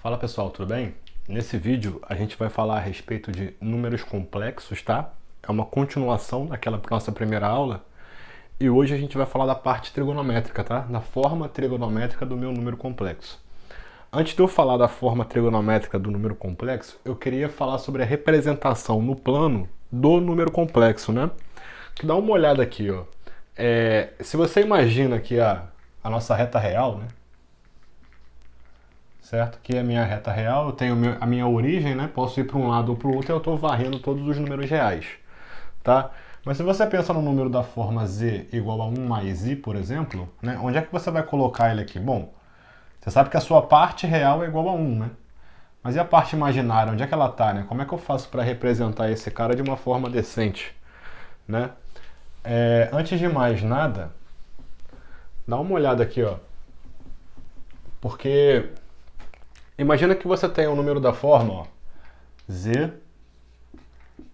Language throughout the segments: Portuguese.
Fala pessoal, tudo bem? Nesse vídeo a gente vai falar a respeito de números complexos, tá? É uma continuação daquela nossa primeira aula e hoje a gente vai falar da parte trigonométrica, tá? Da forma trigonométrica do meu número complexo. Antes de eu falar da forma trigonométrica do número complexo, eu queria falar sobre a representação no plano do número complexo, né? Dá uma olhada aqui, ó. Se você imagina aqui a nossa reta real, né? Certo? Aqui é a minha reta real, eu tenho a minha origem, né? Posso ir para um lado ou para o outro e eu estou varrendo todos os números reais, tá? Mas se você pensa no número da forma z igual a 1 mais i, por exemplo, né? Onde é que você vai colocar ele aqui? Bom, você sabe que a sua parte real é igual a 1, né? Mas e a parte imaginária, onde é que ela está, né? Como é que eu faço para representar esse cara de uma forma decente, né? Antes de mais nada, dá uma olhada aqui, ó. Porque imagina que você tem o número da forma, ó, z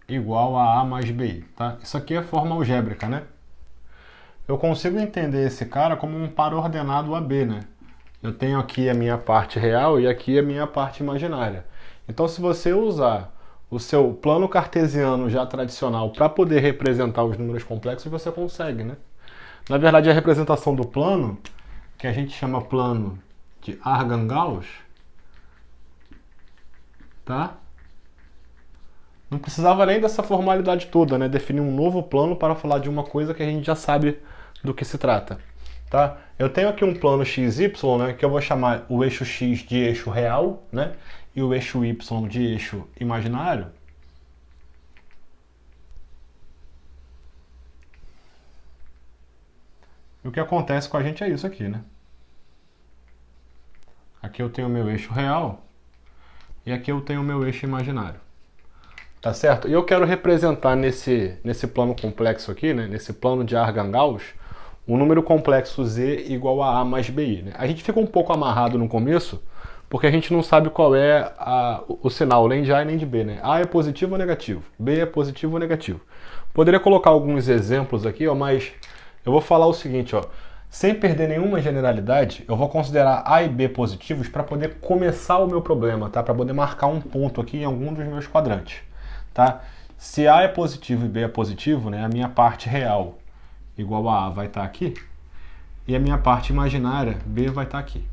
igual a mais bi, tá? Isso aqui é forma algébrica, né? Eu consigo entender esse cara como um par ordenado AB, né? Eu tenho aqui a minha parte real e aqui a minha parte imaginária. Então, se você usar o seu plano cartesiano já tradicional para poder representar os números complexos, você consegue, né? Na verdade, a representação do plano, que a gente chama plano de Argand-Gauss, tá? Não precisava nem dessa formalidade toda, né? Definir um novo plano para falar de uma coisa que a gente já sabe do que se trata, tá? Eu tenho aqui um plano XY, né? Que eu vou chamar o eixo X de eixo real, né? E o eixo Y de eixo imaginário. E o que acontece com a gente é isso aqui, né? Aqui eu tenho o meu eixo real e aqui eu tenho o meu eixo imaginário. Tá certo? E eu quero representar nesse plano complexo aqui, né, nesse plano de Argand-Gauss, o número complexo z igual a mais bi. Né? A gente fica um pouco amarrado no começo, porque a gente não sabe qual é o sinal, nem de A e nem de B. Né? A é positivo ou negativo, B é positivo ou negativo. Poderia colocar alguns exemplos aqui, ó, mas eu vou falar o seguinte, ó, sem perder nenhuma generalidade, eu vou considerar A e B positivos para poder começar o meu problema, tá? Para poder marcar um ponto aqui em algum dos meus quadrantes. Tá? Se A é positivo e B é positivo, né, a minha parte real igual a A vai estar aqui e a minha parte imaginária, B, vai estar aqui.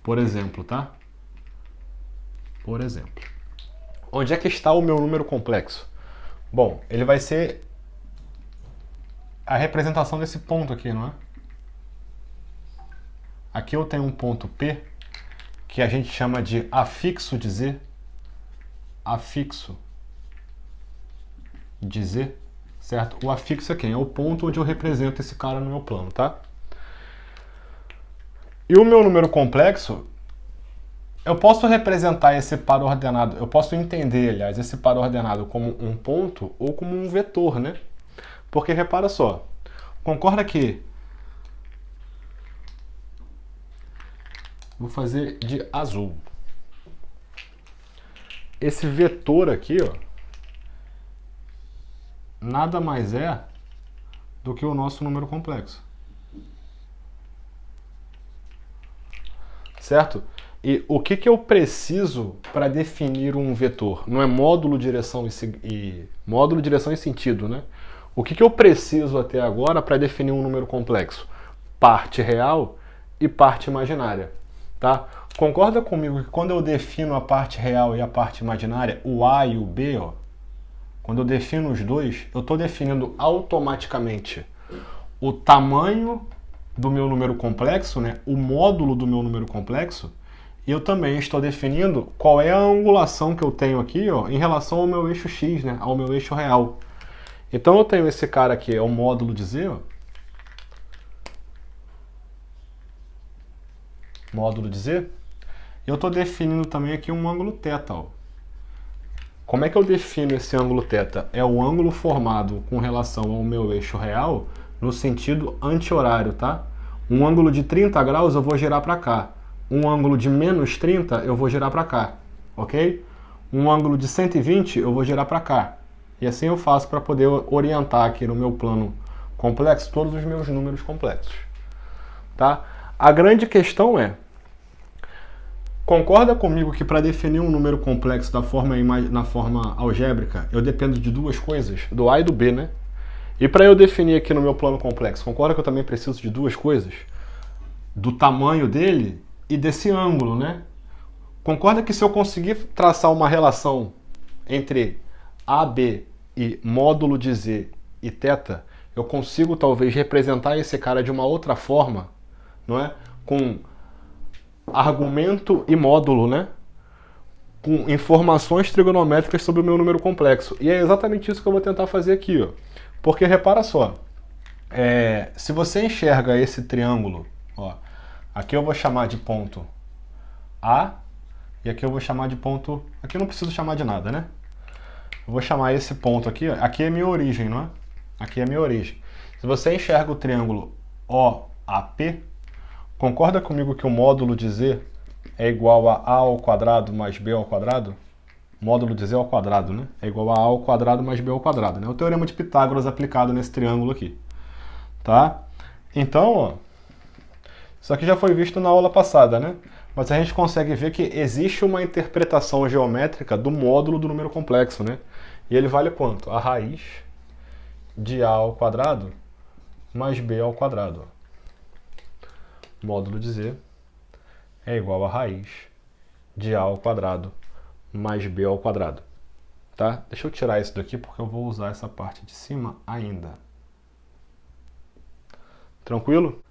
Por exemplo, tá? Por exemplo. Onde é que está o meu número complexo? Bom, ele vai ser a representação desse ponto aqui, não é? Aqui eu tenho um ponto P que a gente chama de afixo de Z. Afixo de Z, certo? O afixo é quem? É o ponto onde eu represento esse cara no meu plano, tá? E o meu número complexo, eu posso representar esse par ordenado, eu posso entender, aliás, esse par ordenado como um ponto ou como um vetor, né? Porque repara só, concorda que vou fazer de azul. Esse vetor aqui, ó, nada mais é do que o nosso número complexo. Certo? E o que eu preciso para definir um vetor? Não é módulo, direção módulo, direção e sentido, né? O que eu preciso até agora para definir um número complexo? Parte real e parte imaginária, tá? Concorda comigo que quando eu defino a parte real e a parte imaginária, o A e o B, ó, quando eu defino os dois, eu estou definindo automaticamente o tamanho do meu número complexo, né, o módulo do meu número complexo, e eu também estou definindo qual é a angulação que eu tenho aqui, ó, em relação ao meu eixo X, né, ao meu eixo real. Então eu tenho esse cara aqui, é o módulo de Z, ó, módulo de Z, e eu estou definindo também aqui um ângulo θ, ó. Como é que eu defino esse ângulo θ? É o ângulo formado com relação ao meu eixo real no sentido anti-horário, tá? Um ângulo de 30 graus eu vou girar para cá. Um ângulo de menos 30 eu vou girar para cá, ok? Um ângulo de 120 eu vou girar para cá. E assim eu faço para poder orientar aqui no meu plano complexo todos os meus números complexos, tá? A grande questão é, Concorda comigo que para definir um número complexo na forma algébrica, eu dependo de duas coisas, do A e do B, né? E para eu definir aqui no meu plano complexo, concorda que eu também preciso de duas coisas? Do tamanho dele e desse ângulo, né? Concorda que se eu conseguir traçar uma relação entre AB e módulo de Z e θ, eu consigo talvez representar esse cara de uma outra forma, não é? Com argumento e módulo, né? Com informações trigonométricas sobre o meu número complexo. E é exatamente isso que eu vou tentar fazer aqui, ó. Porque repara só, se você enxerga esse triângulo, ó, aqui eu vou chamar de ponto A, e aqui eu vou chamar de ponto... Aqui eu não preciso chamar de nada, né? Eu vou chamar esse ponto aqui, ó, aqui é minha origem, não é? Aqui é minha origem. Se você enxerga o triângulo OAP, concorda comigo que o módulo de Z é igual a ao quadrado mais b ao quadrado? Módulo de Z ao quadrado, né? É igual a ao quadrado mais b ao quadrado, né? O teorema de Pitágoras aplicado nesse triângulo aqui, tá? Então, ó, isso aqui já foi visto na aula passada, né? Mas a gente consegue ver que existe uma interpretação geométrica do módulo do número complexo, né? E ele vale quanto? A raiz de a ao quadrado mais b ao quadrado. Módulo de Z é igual a raiz de a ao quadrado mais b ao quadrado. Tá? Deixa eu tirar isso daqui porque eu vou usar essa parte de cima ainda. Tranquilo?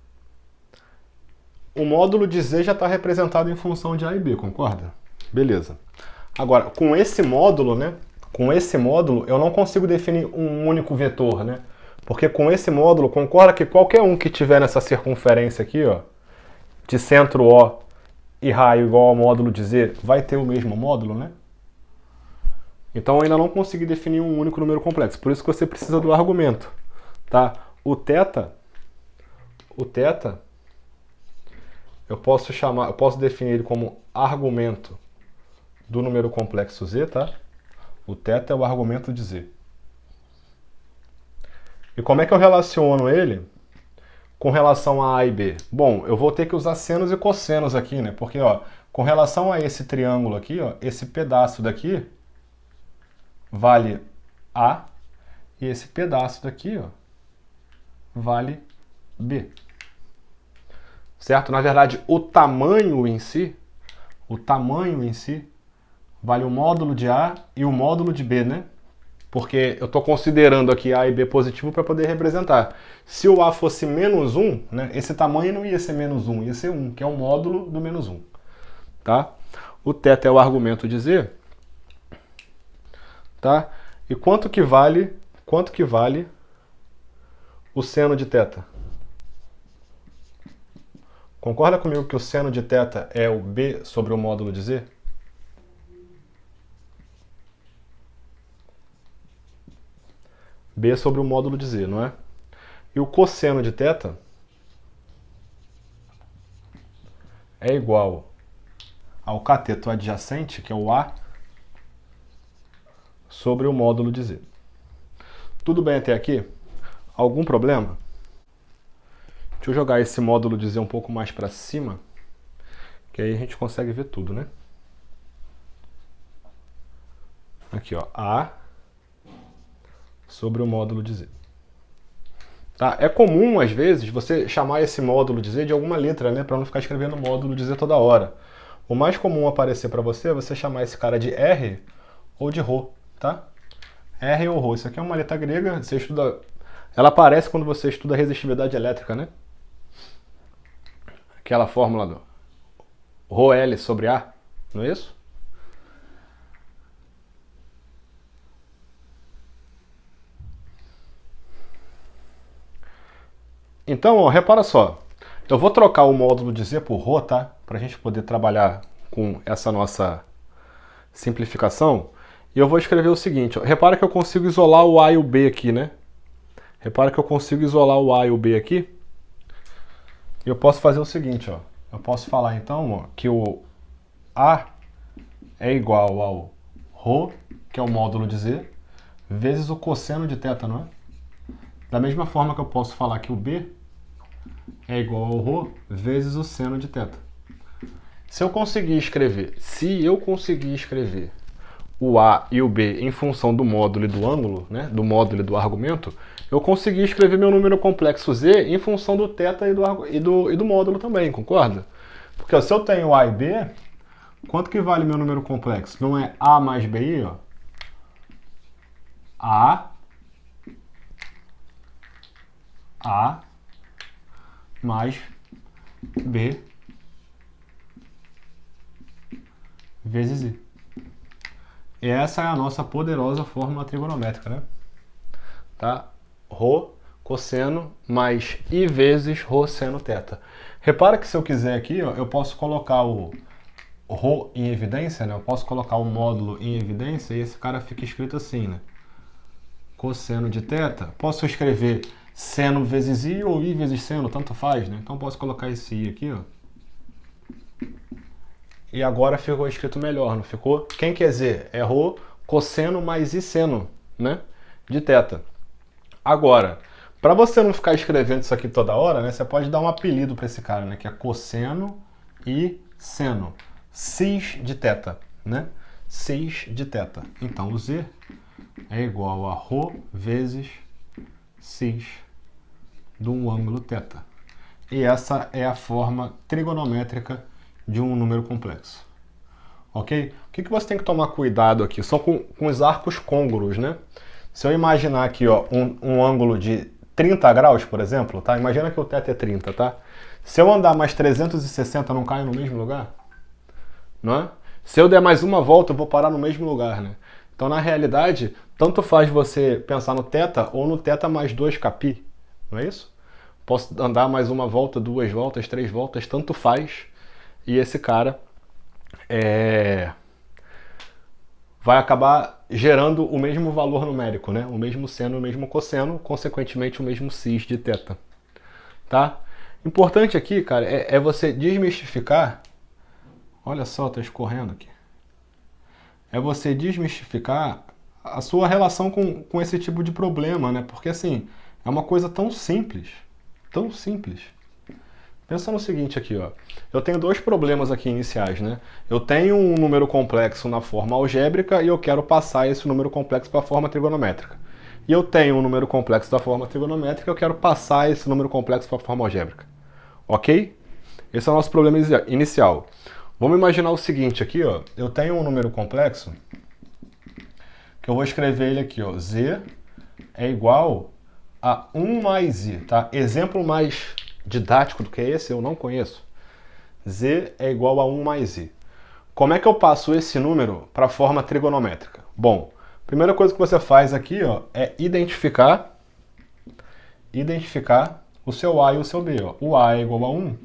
O módulo de Z já está representado em função de A e B, concorda? Beleza. Agora, com esse módulo, né? Com esse módulo, eu não consigo definir um único vetor, né? Porque com esse módulo, concorda que qualquer um que tiver nessa circunferência aqui, ó, de centro O e raio igual ao módulo de Z, vai ter o mesmo módulo, né? Então eu ainda não consegui definir um único número complexo. Por isso que você precisa do argumento, tá? O θ, eu posso definir ele como argumento do número complexo Z, tá? O θ é o argumento de Z. E como é que eu relaciono ele com relação a A e B? Bom, eu vou ter que usar senos e cossenos aqui, né? Porque, ó, com relação a esse triângulo aqui, ó, esse pedaço daqui vale A e esse pedaço daqui, ó, vale B. Certo? Na verdade, o tamanho em si vale o módulo de A e o módulo de B, né? Porque eu estou considerando aqui A e B positivo para poder representar. Se o A fosse menos 1, né, esse tamanho não ia ser menos 1, ia ser 1, que é o módulo do menos 1. Tá? O θ é o argumento de Z. Tá? E quanto que vale o seno de θ? Concorda comigo que o seno de θ é o B sobre o módulo de Z? B sobre o módulo de Z, não é? E o cosseno de θ é igual ao cateto adjacente, que é o A, sobre o módulo de Z. Tudo bem até aqui? Algum problema? Deixa eu jogar esse módulo de Z um pouco mais para cima, que aí a gente consegue ver tudo, né? Aqui, ó, A sobre o módulo de Z. Tá? É comum, às vezes, você chamar esse módulo de Z de alguma letra, né? Para não ficar escrevendo módulo de Z toda hora. O mais comum aparecer para você é você chamar esse cara de R ou de Rho, tá? R ou Rho. Isso aqui é uma letra grega, você estuda... Ela aparece quando você estuda resistividade elétrica, né? Aquela fórmula do ρL sobre A, não é isso? Então, ó, repara só. Eu vou trocar o módulo de Z por Rho, tá? Para a gente poder trabalhar com essa nossa simplificação. E eu vou escrever o seguinte, ó. Repara que eu consigo isolar o A e o B aqui, né? Repara que eu consigo isolar o A e o B aqui. E eu posso fazer o seguinte, ó. Eu posso falar então, ó, que o A é igual ao Rho, que é o módulo de Z, vezes o cosseno de θ, não é? Da mesma forma que eu posso falar que o B é igual ao Rho vezes o seno de θ. se eu conseguir escrever o A e o B em função do módulo e do ângulo, né, do módulo e do argumento, eu consegui escrever meu número complexo Z em função do θ e do módulo também, concorda? Porque ó, se eu tenho A e B, quanto que vale meu número complexo? Não é A mais BI, ó? A mais B vezes I. E essa é a nossa poderosa fórmula trigonométrica, né? Tá? Rho cosseno mais I vezes Rho seno θ. Repara que se eu quiser aqui, ó, eu posso colocar o Rho em evidência, né? Eu posso colocar o módulo em evidência e esse cara fica escrito assim, né? Cosseno de θ. Posso escrever seno vezes I ou I vezes seno, tanto faz, né? Então posso colocar esse I aqui, ó. E agora ficou escrito melhor, não ficou? Quem quer dizer? É Rho cosseno mais I seno, né? De θ. Agora, para você não ficar escrevendo isso aqui toda hora, né? Você pode dar um apelido para esse cara, né? Que é cosseno e seno. Cis de θ, né? Cis de θ. Então, o Z é igual a Rho vezes cis de um ângulo θ. E essa é a forma trigonométrica de um número complexo. Ok? O que você tem que tomar cuidado aqui? Só com os arcos côngruos, né? Se eu imaginar aqui, ó, um ângulo de 30 graus, por exemplo, tá? Imagina que o θ é 30, tá? Se eu andar mais 360, não caio no mesmo lugar? Não é? Se eu der mais uma volta, eu vou parar no mesmo lugar, né? Então, na realidade, tanto faz você pensar no θ ou no θ mais 2π, não é isso? Posso andar mais uma volta, 2 voltas, 3 voltas, tanto faz. E esse cara vai acabar gerando o mesmo valor numérico, né? O mesmo seno, o mesmo cosseno, consequentemente o mesmo cis de θ. Tá? Importante aqui, cara, é você desmistificar. Olha só, tá escorrendo aqui. É você desmistificar a sua relação com esse tipo de problema, né? Porque assim, é uma coisa tão simples, tão simples. Pensa no seguinte aqui, ó. Eu tenho dois problemas aqui iniciais, né? Eu tenho um número complexo na forma algébrica e eu quero passar esse número complexo para a forma trigonométrica. E eu tenho um número complexo da forma trigonométrica e eu quero passar esse número complexo para a forma algébrica. Ok? Esse é o nosso problema inicial. Vamos imaginar o seguinte aqui, ó. Eu tenho um número complexo que eu vou escrever ele aqui, ó. Z é igual a 1 mais I, tá? Exemplo mais didático do que esse eu não conheço. Z é igual a 1 mais I. Como é que eu passo esse número para a forma trigonométrica? Bom, primeira coisa que você faz aqui, ó, é identificar o seu A e o seu B. Ó. O A é igual a 1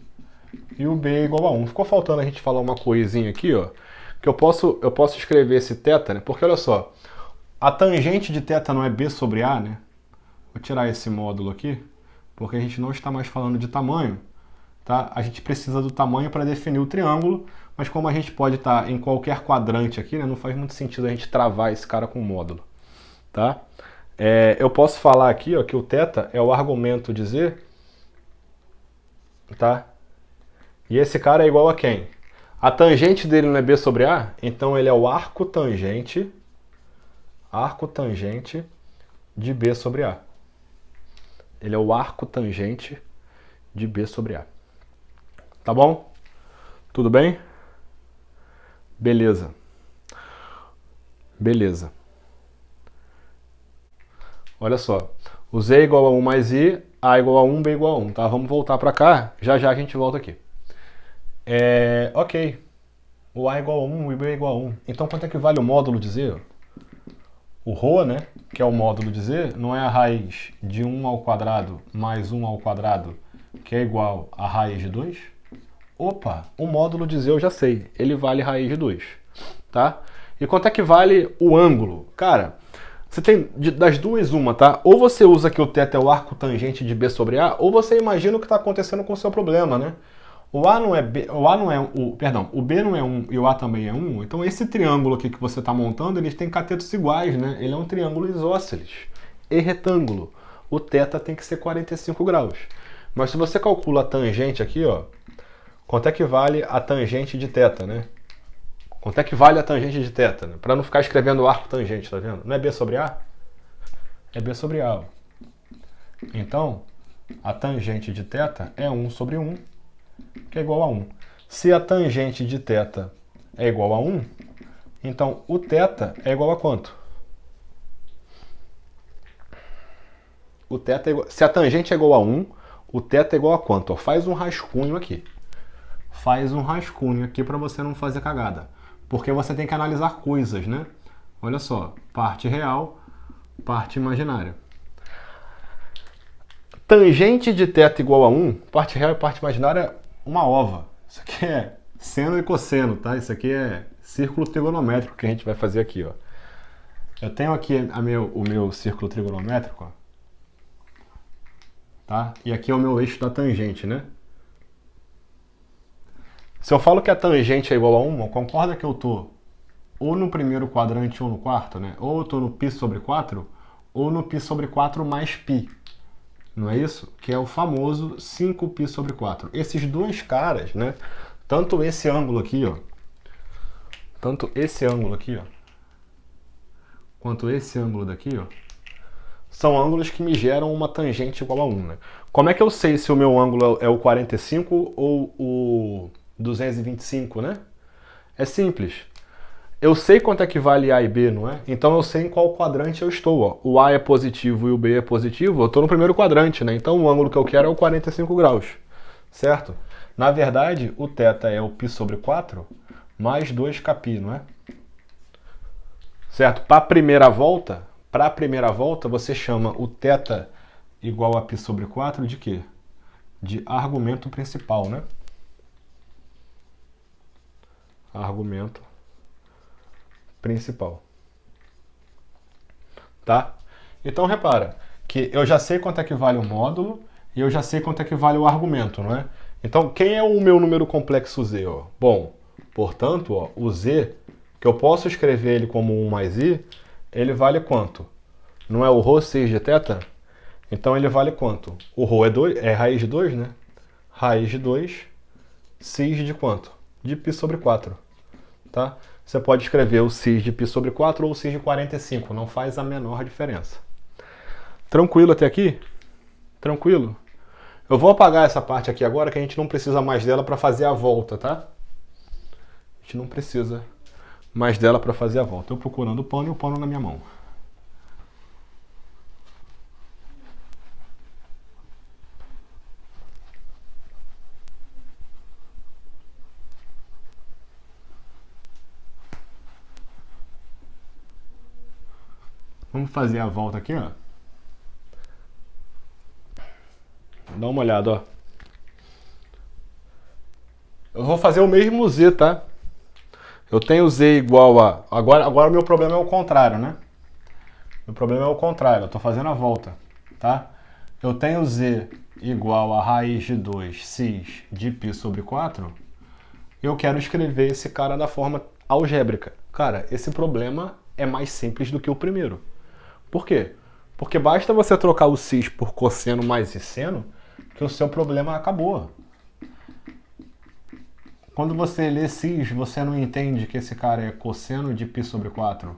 e o B é igual a 1. Ficou faltando a gente falar uma coisinha aqui, ó, que eu posso escrever esse θ, né? Porque olha só, a tangente de θ não é B sobre A, né? Vou tirar esse módulo aqui, porque a gente não está mais falando de tamanho, tá? A gente precisa do tamanho para definir o triângulo, mas como a gente pode estar em qualquer quadrante aqui, né, não faz muito sentido a gente travar esse cara com módulo, tá? Eu posso falar aqui, ó, que o θ é o argumento de Z, tá? E esse cara é igual a quem? A tangente dele não é B sobre A, então ele é o arco tangente de B sobre A. Ele é o arco tangente de B sobre A. Tá bom? Tudo bem? Beleza. Beleza. Olha só. O Z é igual a 1 mais I, A igual a 1, B igual a 1. Tá? Vamos voltar para cá. Já já a gente volta aqui. Ok. O A é igual a 1 e o B é igual a 1. Então quanto é que vale o módulo de Z? O Rho, né, que é o módulo de Z, não é a raiz de 1 ao quadrado mais 1 ao quadrado, que é igual a raiz de 2? Opa, o módulo de Z eu já sei, ele vale raiz de 2, tá? E quanto é que vale o ângulo? Cara, você tem das duas uma, tá? Ou você usa que o θ é o arco tangente de B sobre A, ou você imagina o que está acontecendo com o seu problema, né? O B não é 1 e o A também é 1, então esse triângulo aqui que você está montando, eles têm catetos iguais, né? Ele é um triângulo isósceles e retângulo. O θ tem que ser 45 graus. Mas se você calcula a tangente aqui, ó, quanto é que vale a tangente de θ, né? Quanto é que vale a tangente de θ, né? Para não ficar escrevendo arco tangente, tá vendo? Não é B sobre A? É B sobre A. Ó. Então, a tangente de θ é 1 sobre 1, que é igual a 1. Se a tangente de θ é igual a 1, então o θ é igual a quanto? O θ é igual... Se a tangente é igual a 1, o θ é igual a quanto? Ó, faz um rascunho aqui. Faz um rascunho aqui para você não fazer cagada. Porque você tem que analisar coisas, né? Olha só, parte real, parte imaginária. Tangente de θ igual a 1, parte real e parte imaginária, uma ova. Isso aqui é seno e cosseno, tá? Isso aqui é círculo trigonométrico que a gente vai fazer aqui, ó. Eu tenho aqui o meu círculo trigonométrico, ó. Tá? E aqui é o meu eixo da tangente, né? Se eu falo que a tangente é igual a 1, concorda que eu tô ou no primeiro quadrante ou no quarto, né? Ou eu tô no π sobre 4, ou no π sobre 4 mais π. Não é isso? Que é o famoso 5π sobre 4. Esses dois caras, né? Tanto esse ângulo aqui, ó. Tanto esse ângulo aqui, ó. Quanto esse ângulo daqui, ó. São ângulos que me geram uma tangente igual a 1, né? Como é que eu sei se o meu ângulo é o 45 ou o 225, né? É simples. Eu sei quanto é que vale A e B, não é? Então eu sei em qual quadrante eu estou, ó. O A é positivo e o B é positivo, eu estou no primeiro quadrante, né? Então o ângulo que eu quero é o 45 graus, certo? Na verdade, o θ é o π sobre 4 mais 2kπ, não é? Certo? Para a primeira volta, você chama o θ igual a π sobre 4 de quê? De argumento principal, né? Argumento principal. Tá? Então repara que eu já sei quanto é que vale o módulo e eu já sei quanto é que vale o argumento, não é? Então quem é o meu número complexo z? Ó? Bom, portanto, ó, o z, que eu posso escrever ele como 1 mais i, ele vale quanto? Não é o ρ 6 de θ? Então ele vale quanto? O ρ é raiz de 2, né? Raiz de 2, cis de quanto? De π sobre 4. Tá? Você pode escrever o cis de π sobre 4 ou o cis de 45, não faz a menor diferença. Tranquilo até aqui? Tranquilo? Eu vou apagar essa parte aqui agora que a gente não precisa mais dela para fazer a volta, tá? A gente não precisa mais dela para fazer a volta. Eu procurando o pano e o pano na minha mão. Vamos fazer a volta aqui, ó. Dá uma olhada, ó. Eu vou fazer o mesmo z, tá? Eu tenho z igual a... Agora o meu problema é o contrário, né? Meu problema é o contrário, eu tô fazendo a volta, tá? Eu tenho z igual a raiz de 2 cis de π sobre 4. Eu quero escrever esse cara da forma algébrica. Cara, esse problema é mais simples do que o primeiro. Por quê? Porque basta você trocar o cis por cosseno mais seno que o seu problema acabou. Quando você lê cis, você não entende que esse cara é cosseno de π sobre 4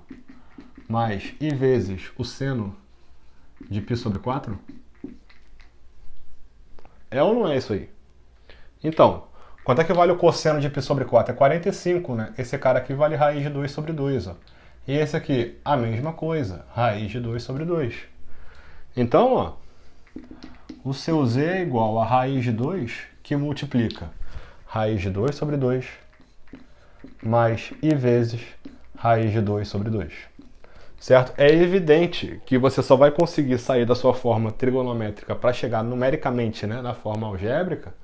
mais i vezes o seno de π sobre 4? É ou não é isso aí? Então, quanto é que vale o cosseno de π sobre 4? É 45, né? Esse cara aqui vale raiz de 2 sobre 2, ó. E esse aqui, a mesma coisa, raiz de 2 sobre 2. Então, ó, o seu z é igual a raiz de 2, que multiplica raiz de 2 sobre 2, mais i vezes raiz de 2 sobre 2. Certo? É evidente que você só vai conseguir sair da sua forma trigonométrica para chegar numericamente, né, na forma algébrica,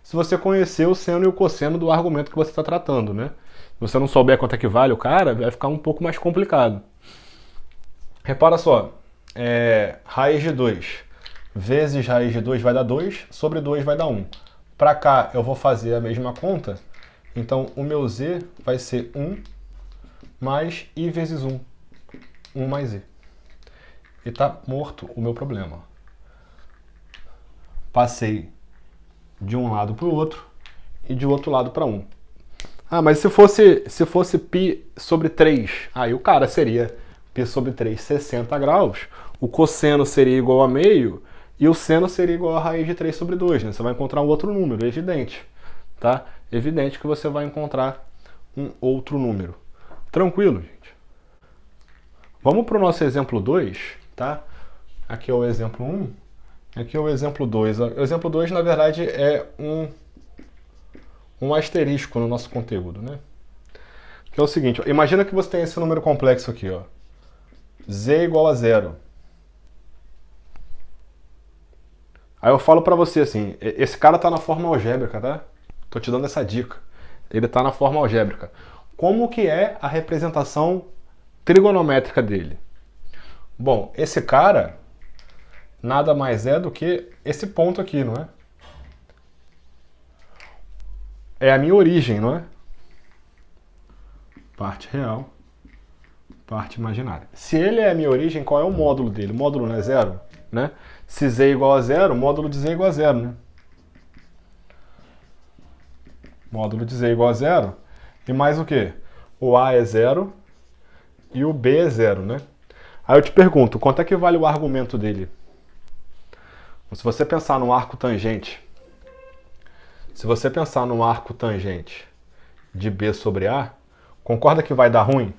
se você conhecer o seno e o cosseno do argumento que você está tratando, né? Se você não souber quanto é que vale o cara, vai ficar um pouco mais complicado. Repara só, raiz de 2 vezes raiz de 2 vai dar 2, sobre 2 vai dar 1. Para cá eu vou fazer a mesma conta, então o meu z vai ser 1 mais i vezes 1. 1 mais i. E tá morto o meu problema. Passei de um lado para o outro e de outro lado para 1. Ah, mas se fosse π sobre 3, aí o cara seria π sobre 3, 60 graus. O cosseno seria igual a meio e o seno seria igual a raiz de 3 sobre 2, né? Você vai encontrar um outro número, evidente, tá? Evidente que você vai encontrar um outro número. Tranquilo, gente? Vamos para o nosso exemplo 2, tá? Aqui é o exemplo 1, aqui é o exemplo 2. O exemplo 2, na verdade, é um asterisco no nosso conteúdo, né? Que é o seguinte, ó, imagina que você tem esse número complexo aqui, ó. Z igual a 0. Aí eu falo pra você assim, esse cara tá na forma algébrica, tá? Tô te dando essa dica. Ele tá na forma algébrica. Como que é a representação trigonométrica dele? Bom, esse cara nada mais é do que esse ponto aqui, não é? É a minha origem, não é? Parte real, parte imaginária. Se ele é a minha origem, qual é o módulo dele? O módulo não é 0, né? Se z é igual a 0, o módulo de z é igual a 0, né? Módulo de z é igual a 0. E mais o quê? O a é 0 e o b é 0, né? Aí eu te pergunto, quanto é que vale o argumento dele? Se você pensar num arco tangente, de b sobre a, concorda que vai dar ruim?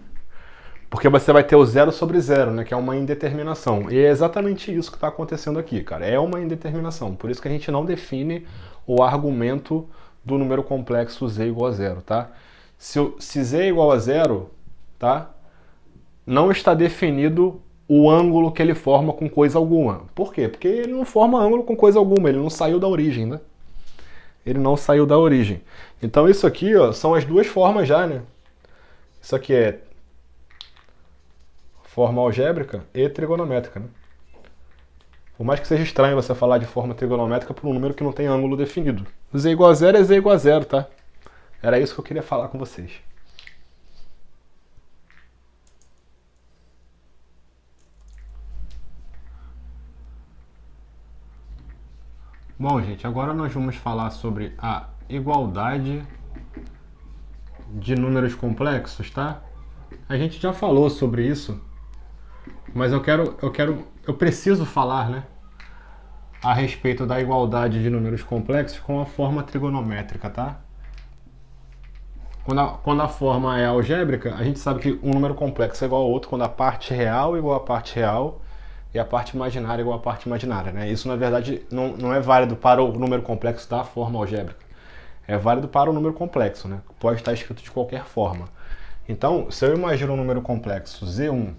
Porque você vai ter o 0 sobre 0, né, que é uma indeterminação. E é exatamente isso que está acontecendo aqui, cara. É uma indeterminação. Por isso que a gente não define o argumento do número complexo z igual a 0, tá? Se z é igual a 0, tá? Não está definido o ângulo que ele forma com coisa alguma. Por quê? Porque ele não forma ângulo com coisa alguma, ele não saiu da origem, né? Ele não saiu da origem. Então isso aqui, ó, são as duas formas já, né? Isso aqui é forma algébrica e trigonométrica, né? Por mais que seja estranho você falar de forma trigonométrica por um número que não tem ângulo definido. Z igual a 0 é Z igual a 0, tá? Era isso que eu queria falar com vocês. Bom, gente, agora nós vamos falar sobre a igualdade de números complexos, tá? A gente já falou sobre isso, mas eu preciso falar, né, a respeito da igualdade de números complexos com a forma trigonométrica, tá? Quando a forma é algébrica, a gente sabe que um número complexo é igual ao outro quando a parte real é igual à parte real e a parte imaginária é igual à parte imaginária, né? Isso, na verdade, não é válido para o número complexo da forma algébrica. É válido para o número complexo, né? Pode estar escrito de qualquer forma. Então, se eu imagino um número complexo Z1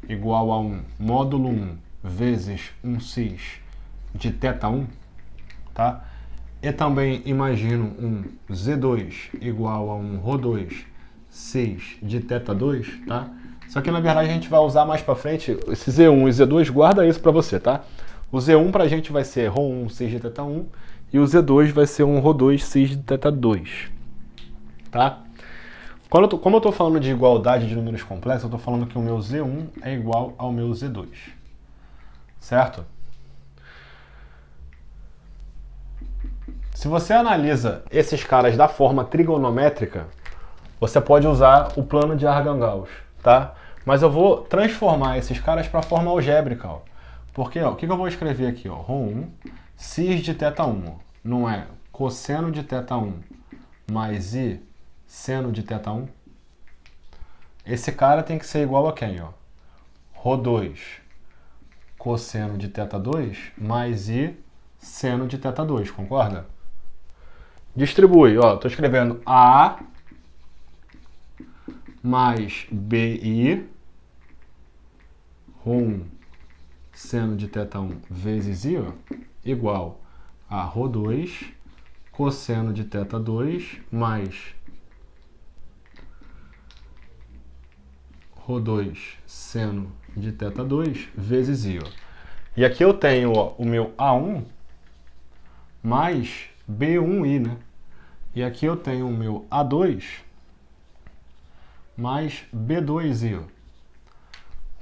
igual a 1 módulo 1 vezes 1x de θ1, tá? E também imagino um Z2 igual a um Rho2 6 de θ2, tá? Só que na verdade a gente vai usar mais para frente esse Z1 e Z2, guarda isso para você, tá? O Z1 pra gente vai ser Rho1 6 de θ1 e o Z2 vai ser um Rho2 6 de θ2, tá? Como eu estou falando de igualdade de números complexos, eu estou falando que o meu Z1 é igual ao meu Z2, certo? Se você analisa esses caras da forma trigonométrica, você pode usar o plano de Argand-Gauss, tá? Mas eu vou transformar esses caras para a forma algébrica, ó. Porque, ó, o que eu vou escrever aqui, ó? Rho1 cis de θ1, ó. Não é cosseno de θ1 mais i seno de θ1? Esse cara tem que ser igual a quem, ó? Rho2 cosseno de θ2 mais i seno de θ2, concorda? Distribui, ó, tô escrevendo A mais BI Rho1 seno de θ1 vezes I, ó, igual a Rho2 cosseno de θ2 mais Rho2 seno de θ2 vezes I, ó. E aqui eu tenho, ó, o meu A1 mais B1i, né? E aqui eu tenho o meu A2 mais B2i, ó.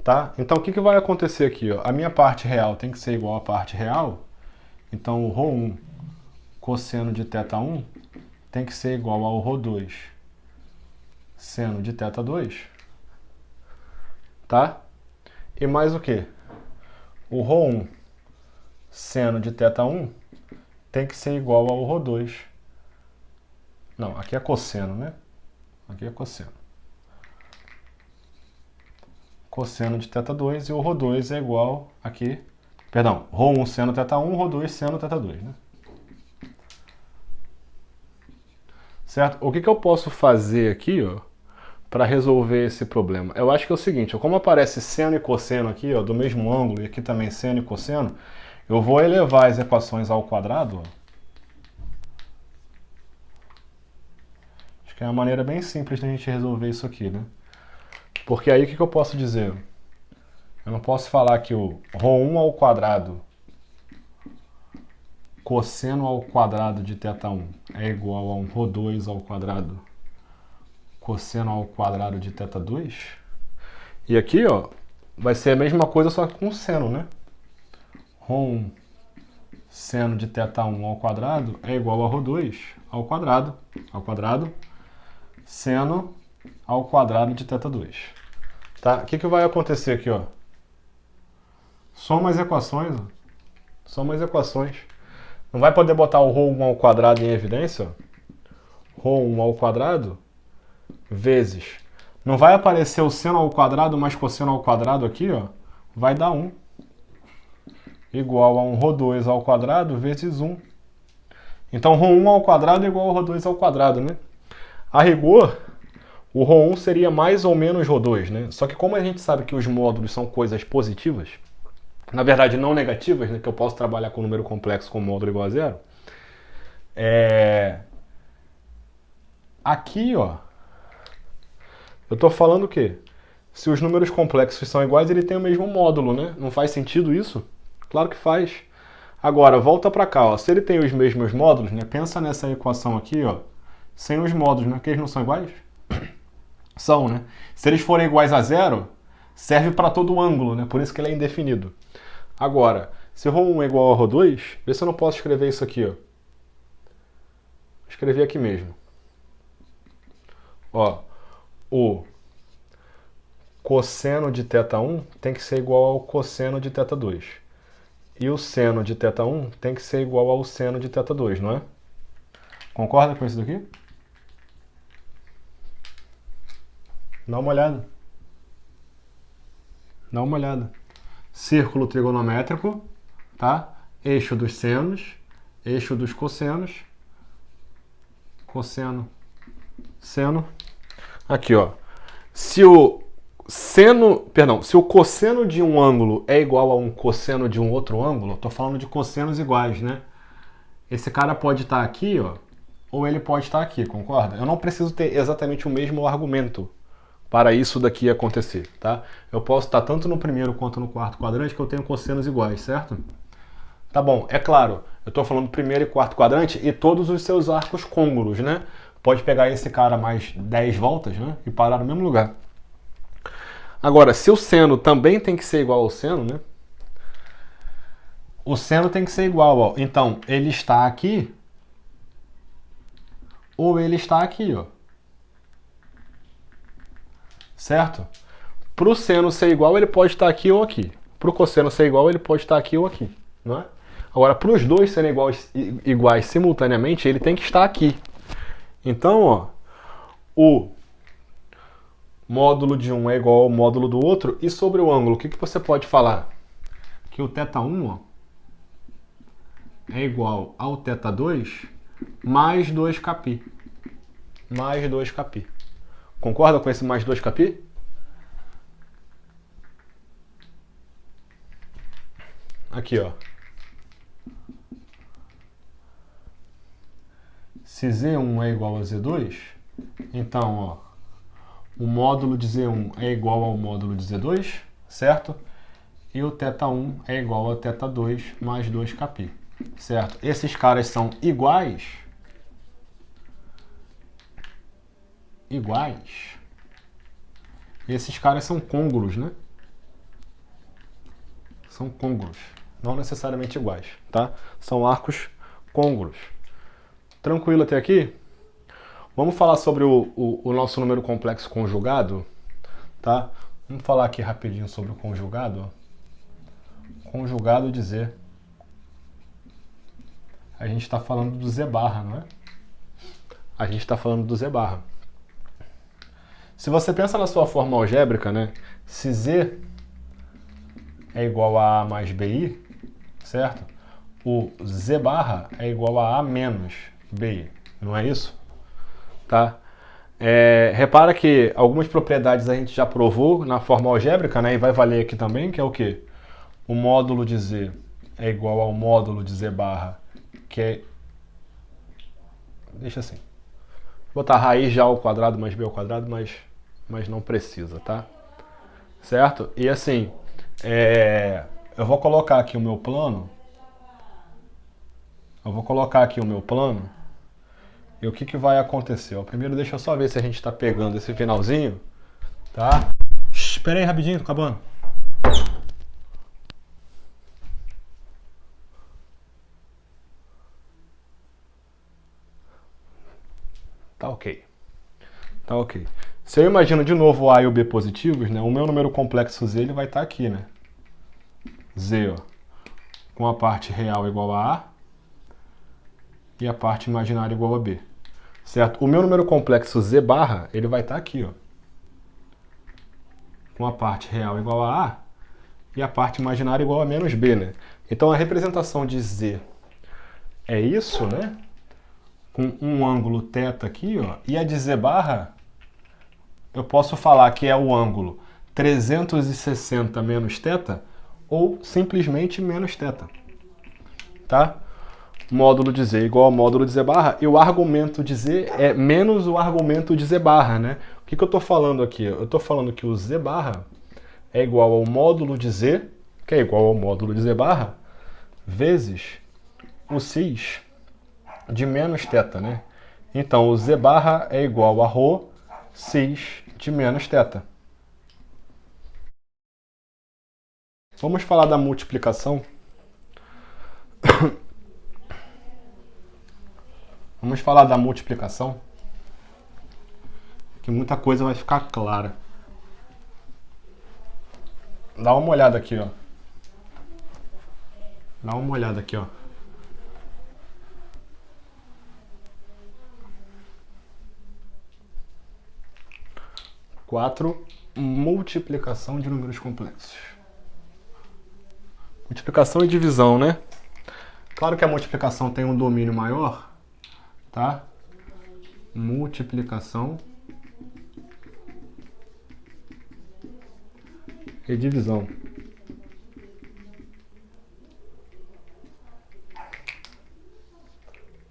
Tá? Então o que vai acontecer aqui, ó? A minha parte real tem que ser igual à parte real. Então o Rho1 cosseno de θ1 tem que ser igual ao ρ2 seno de θ2, tá? E mais o quê? O ρ1 seno de θ1 tem que ser igual ao ρ2. Não, aqui é cosseno, né? Aqui é cosseno. Cosseno de θ2 e o ρ2 é igual aqui, perdão, ρ1 seno θ1, ρ2 seno θ2, né? Certo? O que eu posso fazer aqui, ó, para resolver esse problema? Eu acho que é o seguinte, ó, como aparece seno e cosseno aqui, ó, do mesmo ângulo, e aqui também seno e cosseno, eu vou elevar as equações ao quadrado, ó. Acho que é uma maneira bem simples de a gente resolver isso aqui, né? Porque aí o que eu posso dizer? Eu não posso falar que o ρ1 ao quadrado cosseno ao quadrado de θ1 é igual a um ρ2 ao quadrado cosseno ao quadrado de θ2. E aqui, ó, vai ser a mesma coisa, só que com seno, né? ρ1 seno de θ1 ao quadrado é igual a ρ2 ao quadrado, seno ao quadrado de θ2. Tá? O que vai acontecer aqui, ó? Soma as equações, ó. Soma as equações. Não vai poder botar o ρ1 ao quadrado em evidência, ó. ρ1 ao quadrado vezes. Não vai aparecer o seno ao quadrado mais cosseno ao quadrado aqui, ó. Vai dar 1. Igual a um ρ2 ao quadrado vezes 1. Então, ρ1 ao quadrado é igual ao ρ2 ao quadrado, né? A rigor, o ρ1 seria mais ou menos ρ2, né? Só que como a gente sabe que os módulos são coisas positivas, na verdade não negativas, né? Que eu posso trabalhar com um número complexo com módulo igual a zero. Aqui, ó, eu estou falando o quê? Se os números complexos são iguais, ele tem o mesmo módulo, né? Não faz sentido isso? Claro que faz. Agora, volta para cá, ó. Se ele tem os mesmos módulos, né? Pensa nessa equação aqui, ó. Sem os módulos, né? Que eles não são iguais? São, né? Se eles forem iguais a zero, serve para todo o ângulo, né? Por isso que ele é indefinido. Agora, se ρ1 é igual a ρ2, vê se eu não posso escrever isso aqui, ó. Vou escrever aqui mesmo. Ó, o cosseno de θ1 tem que ser igual ao cosseno de θ2. E o seno de θ1 tem que ser igual ao seno de θ2, não é? Concorda com isso daqui? Dá uma olhada. Dá uma olhada. Círculo trigonométrico, tá? Eixo dos senos, eixo dos cossenos, cosseno, seno. Aqui, ó. Se o cosseno de um ângulo é igual a um cosseno de um outro ângulo, tô falando de cossenos iguais, né? Esse cara pode estar aqui, ó, ou ele pode estar aqui, concorda? Eu não preciso ter exatamente o mesmo argumento para isso daqui acontecer, tá? Eu posso estar tanto no primeiro quanto no quarto quadrante que eu tenho cossenos iguais, certo? Tá bom, é claro, eu estou falando primeiro e quarto quadrante e todos os seus arcos côngruos, né? Pode pegar esse cara mais 10 voltas, né? E parar no mesmo lugar. Agora, se o seno também tem que ser igual ao seno, né? O seno tem que ser igual, ó. Então, ele está aqui ou ele está aqui, ó. Certo? Para o seno ser igual, ele pode estar aqui ou aqui. Para o cosseno ser igual, ele pode estar aqui ou aqui, não é? Agora, para os dois serem iguais simultaneamente, ele tem que estar aqui. Então, ó, o módulo de um é igual ao módulo do outro. E sobre o ângulo, o que você pode falar? Que o θ1, ó, é igual ao θ2 mais 2κπ. Mais 2κπ. Concorda com esse mais 2κπ? Aqui, ó. Se Z1 é igual a Z2, então, ó, o módulo de Z1 é igual ao módulo de Z2, certo? E o θ1 é igual a θ2 mais 2κπ, certo? Esses caras são iguais. Iguais. E esses caras são côngruos, né? São côngruos. Não necessariamente iguais, tá? São arcos côngruos. Tranquilo até aqui? Vamos falar sobre o nosso número complexo conjugado, tá? Vamos falar aqui rapidinho sobre o conjugado. Conjugado de Z. A gente está falando do Z barra, não é? A gente está falando do Z barra. Se você pensa na sua forma algébrica, né? Se Z é igual a A mais BI, certo? O Z barra é igual a A menos BI, não é isso? Tá? Repara que algumas propriedades a gente já provou na forma algébrica, né? E vai valer aqui também, que é o quê? O módulo de Z é igual ao módulo de Z barra, que é... Deixa assim. Vou botar raiz já ao quadrado mais B ao quadrado, mas não precisa, tá? Certo? E assim, eu vou colocar aqui o meu plano. E o que vai acontecer? Ó, primeiro deixa eu só ver se a gente está pegando esse finalzinho, tá? Espera aí rapidinho, tô acabando. Tá ok. Tá ok. Se eu imagino de novo o A e o B positivos, né? O meu número complexo Z ele vai estar aqui, né? Z, ó, com a parte real igual a A e a parte imaginária igual a B. Certo? O meu número complexo Z barra, ele vai estar aqui, ó. Com a parte real igual a A e a parte imaginária igual a menos B, né? Então a representação de Z é isso, né? Com um ângulo θ aqui, ó. E a de Z barra, eu posso falar que é o ângulo 360 menos θ ou simplesmente menos θ. Tá? Módulo de Z igual ao módulo de Z barra, e o argumento de Z é menos o argumento de Z barra, né? O que eu estou falando aqui? Eu estou falando que o Z barra é igual ao módulo de Z, que é igual ao módulo de Z barra, vezes o cis de menos θ, né? Então, o Z barra é igual a ρ cis de menos θ. Vamos falar da multiplicação. Vamos falar da multiplicação, que muita coisa vai ficar clara. Dá uma olhada aqui, ó. Dá uma olhada aqui, ó. Quatro, multiplicação de números complexos. Multiplicação e divisão, né? Claro que a multiplicação tem um domínio maior, tá? Multiplicação e divisão.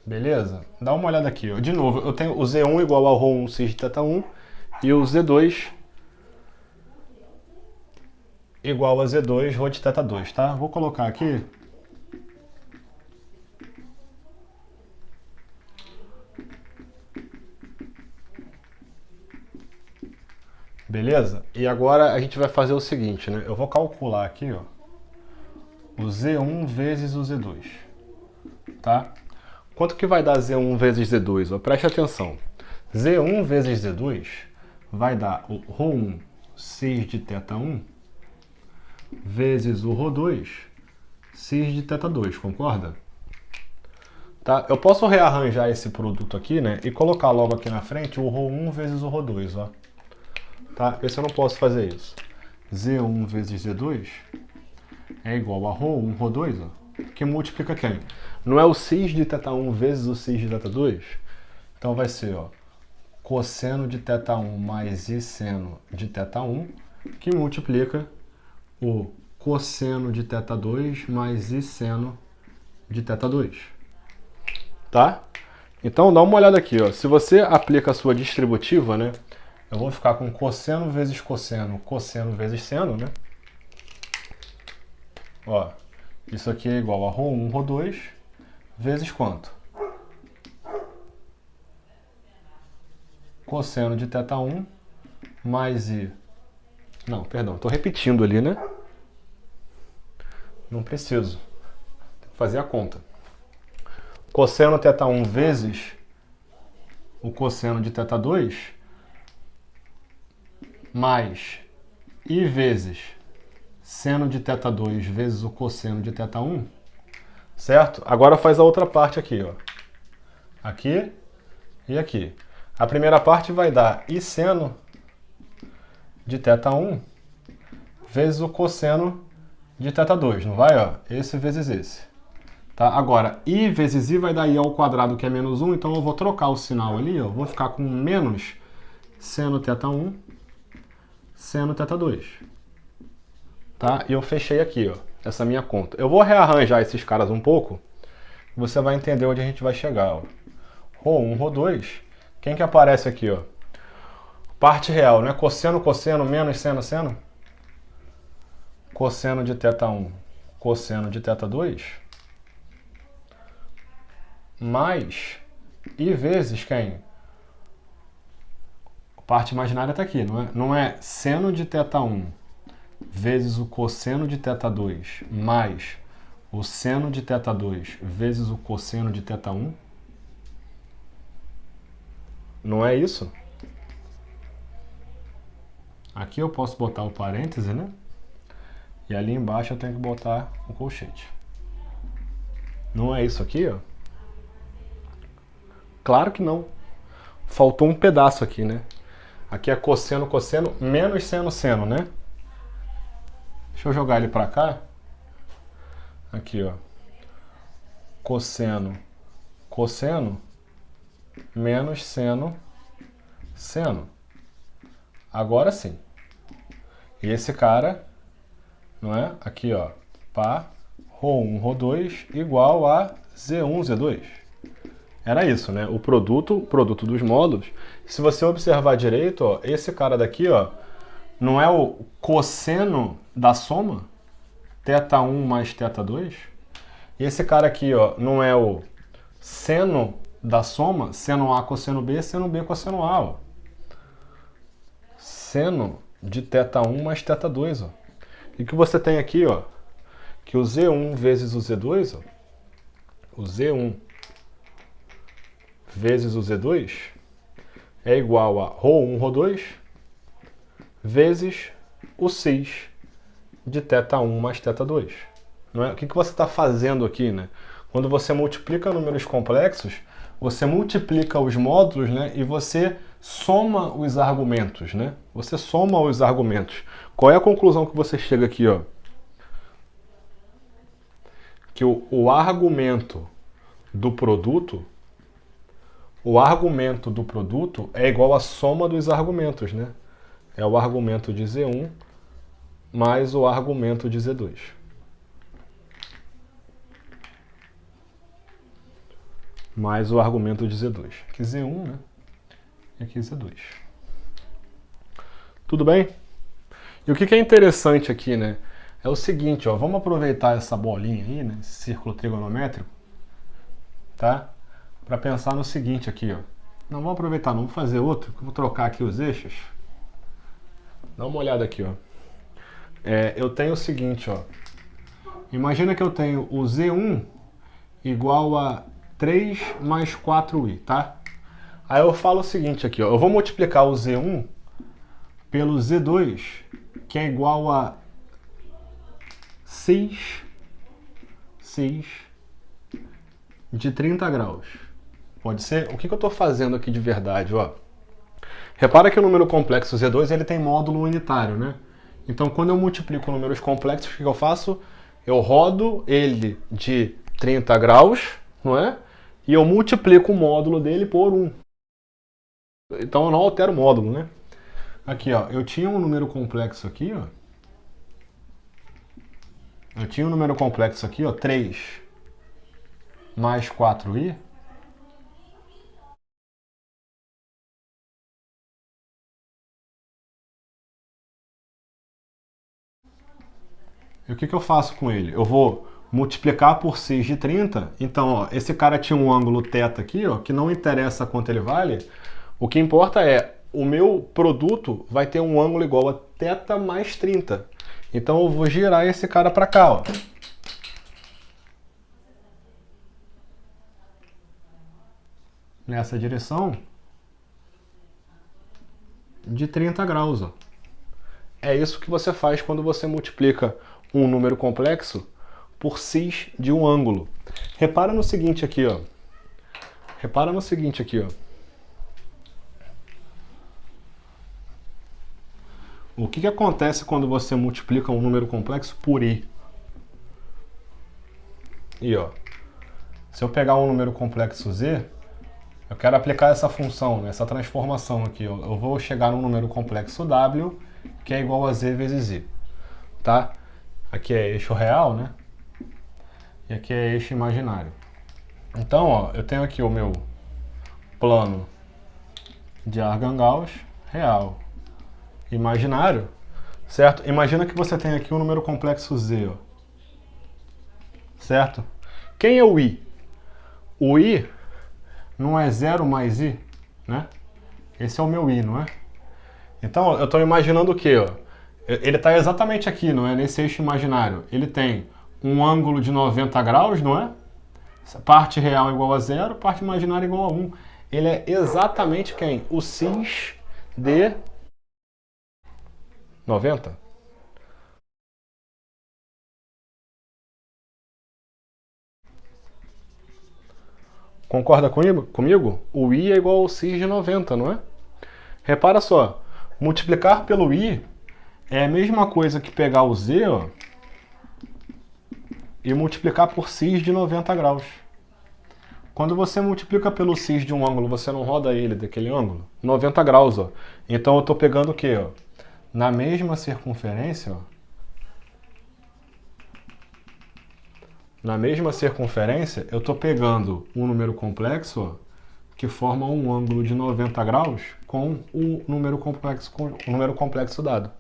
Beleza? Dá uma olhada aqui, ó. De novo, eu tenho o Z1 igual ao ρ1 cis de θ1 e o Z2 igual a Z2 ρ de θ2, tá? Vou colocar aqui. Beleza? E agora a gente vai fazer o seguinte, né? Eu vou calcular aqui, ó, o Z1 vezes o Z2, tá? Quanto que vai dar Z1 vezes Z2? Ó, preste atenção. Z1 vezes Z2 vai dar o ρ1 cis de θ1 vezes o ρ2 cis de θ2, concorda? Tá? Eu posso rearranjar esse produto aqui, né? E colocar logo aqui na frente o ρ1 vezes o ρ2, ó. Tá? Esse eu não posso fazer isso. Z1 vezes Z2 é igual a ρ1, ρ2, ó, que multiplica quem? Não é o cis de θ1 vezes o cis de θ2? Então vai ser, ó, cosseno de θ1 mais i seno de θ1, que multiplica o cosseno de θ2 mais i seno de θ2. Tá? Então dá uma olhada aqui, ó. Se você aplica a sua distributiva, né? Eu vou ficar com cosseno vezes cosseno, cosseno vezes seno, né? Ó, isso aqui é igual a ρ1, ρ2, vezes quanto? Cosseno de θ1 mais i... Não, perdão, estou repetindo ali, né? Não preciso. Tem que fazer a conta. cosseno θ1 vezes o cosseno de θ2 mais I vezes seno de θ2 vezes o cosseno de θ1, certo? Agora faz a outra parte aqui, ó. Aqui e aqui. A primeira parte vai dar I seno de θ1 vezes o cosseno de θ2, não vai? Ó? Esse vezes esse. Tá? Agora, I vezes I vai dar I ao quadrado, que é menos 1, então eu vou trocar o sinal ali, ó. Vou ficar com menos seno θ1, seno θ2. Tá? E eu fechei aqui, ó, essa minha conta. Eu vou rearranjar esses caras um pouco, você vai entender onde a gente vai chegar, ó. Rho1, Rho2. Quem que aparece aqui, ó? Parte real, né? Cosseno, cosseno, menos seno, seno. Cosseno de θ1, cosseno de θ2. Mais I vezes quem? A parte imaginária está aqui, não é? Não é seno de θ1 vezes o cosseno de θ2 mais o seno de θ2 vezes o cosseno de θ1? Não é isso? Aqui eu posso botar o parêntese, né? E ali embaixo eu tenho que botar o colchete. Não é isso aqui, ó? Claro que não. Faltou um pedaço aqui, né? Aqui é cosseno, cosseno, menos seno, seno, né? Deixa eu jogar ele pra cá. Aqui, ó. Cosseno, cosseno, menos seno, seno. Agora sim. E esse cara, não é? Aqui, ó. Pá, Rho1, Rho2 igual a Z1, Z2. Era isso, né? O produto dos módulos. Se você observar direito, ó, esse cara daqui, ó, não é o cosseno da soma? θ1 mais θ2? E esse cara aqui, ó, não é o seno da soma? Seno A, cosseno B, seno B, cosseno A, ó. Seno de θ1 mais θ2, ó. E que você tem aqui, ó, que o Z1 vezes o Z2, ó, o Z1 vezes o Z2 é igual a Rho1, Rho2 vezes o cis de θ1 mais θ2. Não é? O que você está fazendo aqui, né? Quando você multiplica números complexos, você multiplica os módulos, né? E você soma os argumentos, né? Você soma os argumentos. Qual é a conclusão que você chega aqui, ó? Que o argumento do produto é igual à soma dos argumentos, né? É o argumento de Z1 mais o argumento de Z2. Mais o argumento de Z2. Aqui Z1, né? E aqui Z2. Tudo bem? E o que é interessante aqui, né? É o seguinte, ó. Vamos aproveitar essa bolinha aí, né? Esse círculo trigonométrico, tá? Para pensar no seguinte aqui, ó. Não, vamos aproveitar, não. Vamos fazer outro. Vou trocar aqui os eixos. Dá uma olhada aqui, ó. Eu tenho o seguinte, ó. Imagina que eu tenho o Z1 igual a 3 mais 4i, tá? Aí eu falo o seguinte aqui, ó. Eu vou multiplicar o Z1 pelo Z2, que é igual a 6 de 30 graus. Pode ser? O que eu estou fazendo aqui de verdade, ó? Repara que o número complexo Z2 ele tem módulo unitário, né? Então, quando eu multiplico números complexos, o que eu faço? Eu rodo ele de 30 graus, não é? E eu multiplico o módulo dele por 1. Então, eu não altero o módulo, né? Aqui, ó. Eu tinha um número complexo aqui, ó. Eu tinha um número complexo aqui, ó. 3 mais 4i. E o que eu faço com ele? Eu vou multiplicar por 6 de 30. Então, ó, esse cara tinha um ângulo θ aqui, ó, que não interessa quanto ele vale. O que importa é, o meu produto vai ter um ângulo igual a θ mais 30. Então, eu vou girar esse cara para cá, ó. nessa direção de 30 graus. Ó. É isso que você faz quando você multiplica um número complexo por cis de um ângulo. Repara no seguinte aqui, ó. Repara no seguinte aqui, ó. O que acontece quando você multiplica um número complexo por i? E ó, se eu pegar um número complexo z, eu quero aplicar essa função, essa transformação aqui. Ó. Eu vou chegar num número complexo w, que é igual a z vezes i. Tá? Aqui é eixo real, né? E aqui é eixo imaginário. Então, ó, eu tenho aqui o meu plano de Argand-Gauss real, imaginário, certo? Imagina que você tem aqui um número complexo z, ó, certo? Quem é o i? O i não é 0 mais i, né? Esse é o meu i, não é? Então, eu estou imaginando o quê? Ó? Ele está exatamente aqui, não é? Nesse eixo imaginário. Ele tem um ângulo de 90 graus, não é? Parte real igual a 0, parte imaginária igual a 1. Ele é exatamente quem? O cis de 90. Concorda comigo? O i é igual ao cis de 90, não é? Repara só, multiplicar pelo i é a mesma coisa que pegar o z, ó, e multiplicar por cis de 90 graus. Quando você multiplica pelo cis de um ângulo, você não roda ele daquele ângulo? 90 graus, ó. Então eu estou pegando o quê, ó? Na mesma circunferência, ó. Na mesma circunferência, eu estou pegando um número complexo, ó, que forma um ângulo de 90 graus com o número complexo dado.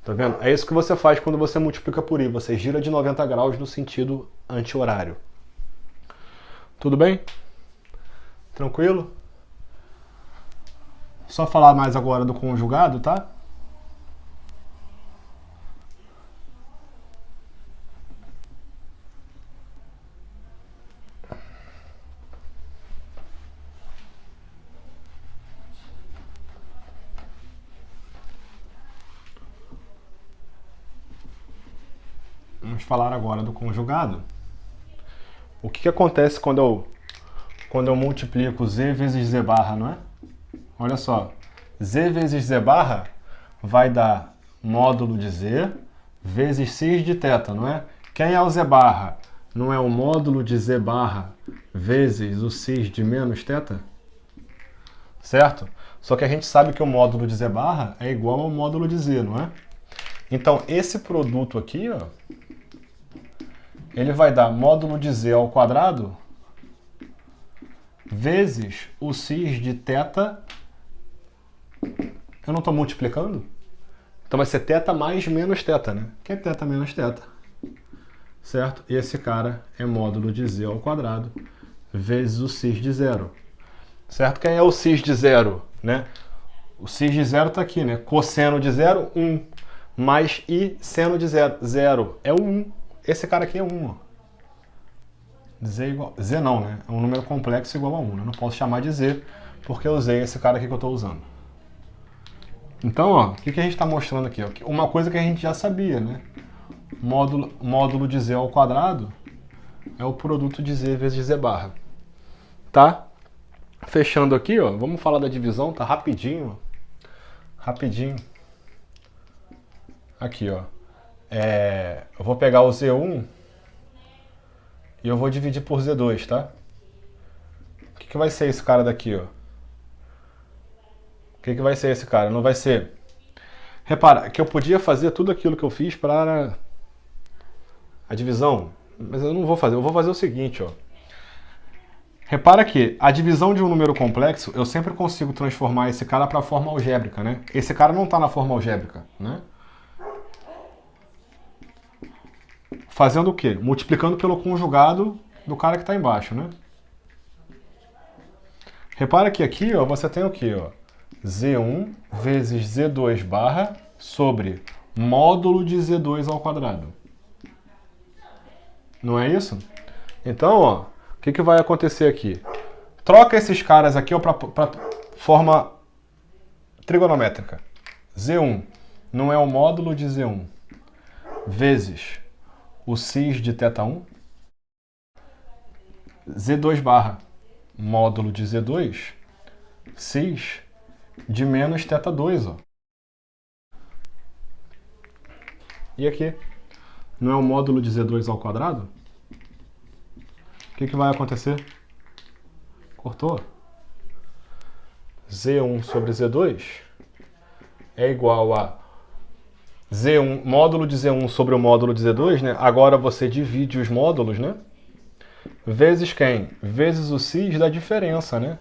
Tá vendo? É isso que você faz quando você multiplica por i. Você gira de 90 graus no sentido anti-horário. Tudo bem? Tranquilo? Só falar mais agora do conjugado, tá? Vamos falar agora do conjugado. O que acontece quando eu multiplico z vezes z barra, não é? Olha só, z vezes z barra vai dar módulo de z vezes cis de θ, não é? Quem é o z barra? Não é o módulo de z barra vezes o cis de menos θ? Certo? Só que a gente sabe que o módulo de z barra é igual ao módulo de z, não é? Então, esse produto aqui, ó, ele vai dar módulo de z ao quadrado vezes o cis de θ. Eu não estou multiplicando? Então vai ser θ mais menos θ, né? Que é θ menos θ. Certo? E esse cara é módulo de z ao quadrado vezes o cis de zero. Certo? Quem é o cis de zero? Né? O cis de zero está aqui, né? Cosseno de zero, 1. Mais i seno de zero. Zero é o 1. Esse cara aqui é 1. Ó. Z não, né? É um número complexo igual a 1. Eu não posso chamar de z, porque eu usei esse cara aqui que eu estou usando. Então, ó, o que a gente está mostrando aqui? Ó? Uma coisa que a gente já sabia, né? Módulo de z ao quadrado é o produto de z vezes z barra. Tá? Fechando aqui, ó, vamos falar da divisão, tá? Rapidinho, ó. Rapidinho. Aqui, ó. Eu vou pegar o Z1 e eu vou dividir por Z2, tá? O que vai ser esse cara daqui, ó? O que vai ser esse cara? Não vai ser... Repara, que eu podia fazer tudo aquilo que eu fiz para a divisão, mas eu não vou fazer. Eu vou fazer o seguinte, ó. Repara que a divisão de um número complexo, eu sempre consigo transformar esse cara para a forma algébrica, né? Esse cara não está na forma algébrica, né? Fazendo o quê? Multiplicando pelo conjugado do cara que está embaixo, né? Repara que aqui, ó, você tem o quê? Ó? Z1 vezes Z2 barra sobre módulo de Z2 ao quadrado. Não é isso? Então, ó, o que vai acontecer aqui? Troca esses caras aqui para forma trigonométrica. Z1 não é o módulo de Z1 vezes o cis de θ1. Z2 barra módulo de Z2 cis de menos θ2. Ó. E aqui? Não é o módulo de Z2 ao quadrado? O que vai acontecer? Cortou? Z1 sobre Z2 é igual a Z1, módulo de Z1 sobre o módulo de Z2, né? Agora você divide os módulos, né? Vezes quem? Vezes o cis da diferença, né?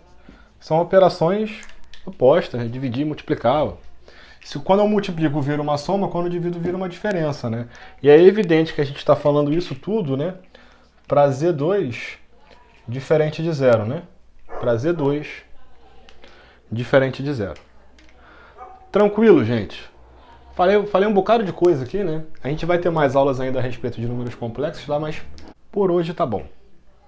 São operações opostas, né? Dividir e multiplicar. Ó. Quando eu multiplico vira uma soma, quando eu divido vira uma diferença, né? E é evidente que a gente está falando isso tudo, né? Para Z2 diferente de zero, né? Para Z2 diferente de zero. Tranquilo, gente? Falei um bocado de coisa aqui, né? A gente vai ter mais aulas ainda a respeito de números complexos lá, mas por hoje tá bom,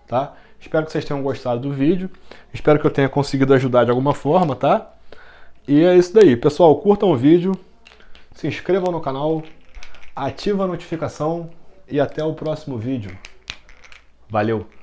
tá? Espero que vocês tenham gostado do vídeo. Espero que eu tenha conseguido ajudar de alguma forma, tá? E é isso daí. Pessoal, curtam o vídeo, se inscrevam no canal, ativem a notificação e até o próximo vídeo. Valeu!